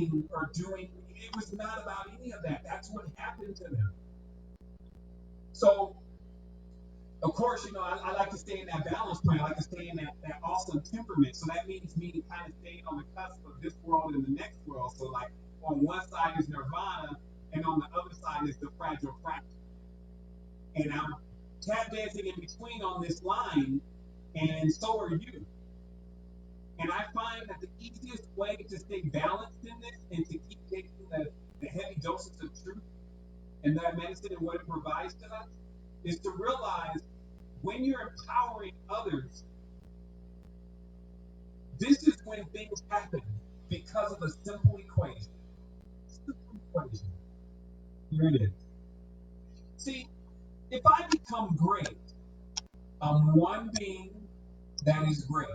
being or doing, it was not about any of that. That's what happened to them. So, of course, I like to stay in that balance point. I like to stay in that awesome temperament. So that means me kind of staying on the cusp of this world and the next world. So, like, on one side is nirvana, and on the other side is the fragile fractal. And I'm tap dancing in between on this line, and so are you. And I find that the easiest way to stay balanced in this and to keep taking the heavy doses of truth and that medicine and what it provides to us is to realize when you're empowering others, this is when things happen because of a simple equation. Simple equation. Here it is. See, if I become great, I'm one being that is great.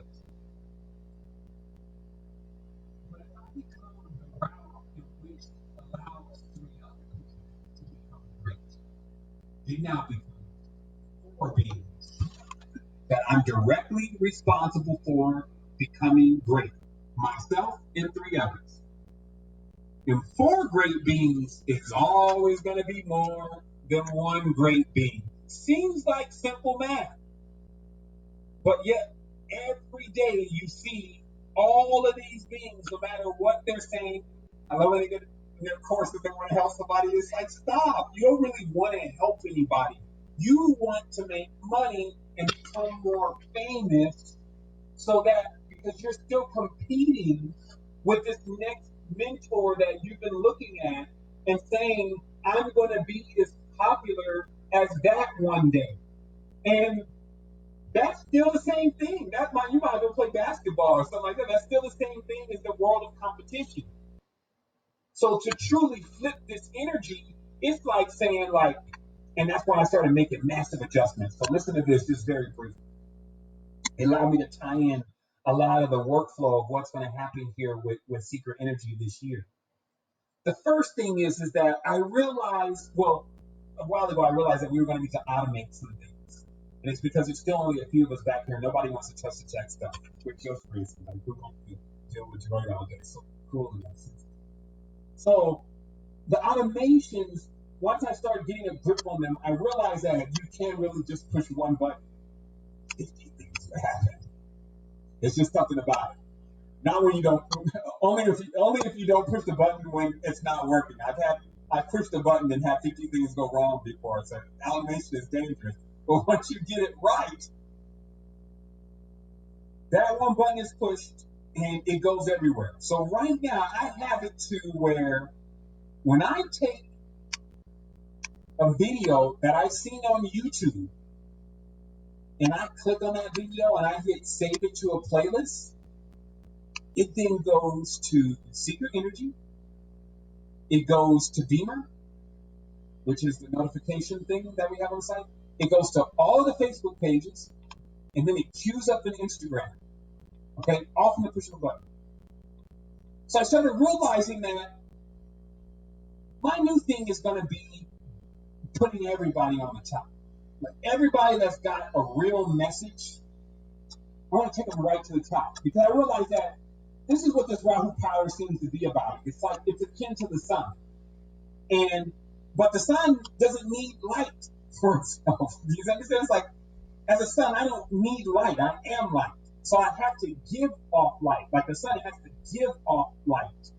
But if I become the route in which allows 3 other people to become great, they now become 4 beings that I'm directly responsible for becoming great. Myself and 3 others. And 4 great beings is always going to be more than 1 great being. Seems like simple math. But yet, every day you see all of these beings, no matter what they're saying. I love when they get in their courses, they want to help somebody. It's like, stop. You don't really want to help anybody. You want to make money and become more famous so that, because you're still competing with this next mentor that you've been looking at and saying, I'm going to be as popular as that one day. And that's still the same thing. You might go play basketball or something like that. That's still the same thing as the world of competition. So to truly flip this energy, it's like saying and that's why I started making massive adjustments. So listen to this just very briefly. It allowed me to tie in a lot of the workflow of what's going to happen here with Secret Energy this year. The first thing is that I realized, a while ago, I realized that we were going to need to automate some things. And it's because there's still only a few of us back here. Nobody wants to touch the tech stuff, which feels crazy. Like, we're going to deal with joy all day. So cool in that sense. So the automations, once I started getting a grip on them, I realized that you can't really just push one button. 50 things will happen. It's just something about it. Not when you don't, only if you don't push the button when it's not working. I pushed the button and had 50 things go wrong before. So automation is dangerous. But once you get it right, that one button is pushed and it goes everywhere. So right now I have it to where when I take a video that I've seen on YouTube and I click on that video and I hit save it to a playlist, it then goes to Secret Energy. It goes to Beamer, which is the notification thing that we have on the site. It goes to all of the Facebook pages, and then it queues up an Instagram. Okay, all from the push of a button. So I started realizing that my new thing is going to be putting everybody on the top. Like everybody that's got a real message, I want to take them right to the top. Because I realized that this is what this Rahu power seems to be about. It's like it's akin to the sun. But the sun doesn't need light for itself. You understand? It's like, as a sun, I don't need light. I am light. So I have to give off light. Like the sun has to give off light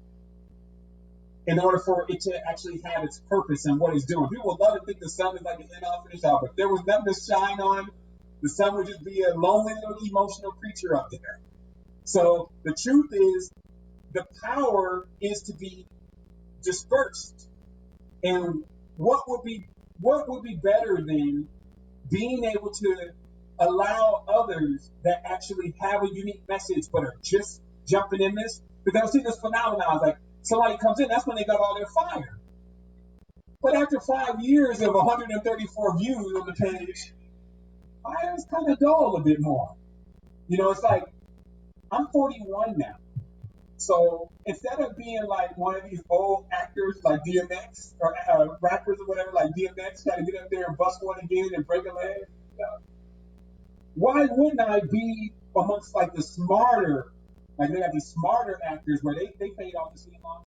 in order for it to actually have its purpose and what it's doing. People would love to think the sun is like an end-all finish out, but if there was nothing to shine on, the sun would just be a lonely little emotional creature up there. So the truth is, the power is to be dispersed. And what would be better than being able to allow others that actually have a unique message but are just jumping in this? Because I see this phenomenon, like somebody comes in, that's when they got all their fire. But after 5 years of 134 views on the page, fire is kind of dull a bit more. It's like, I'm 41 now. So instead of being like one of these old actors like DMX or rappers or whatever, like DMX, try to get up there and bust one again and break a leg, why wouldn't I be amongst like the smarter, like they have these smarter actors where they fade off the scene long?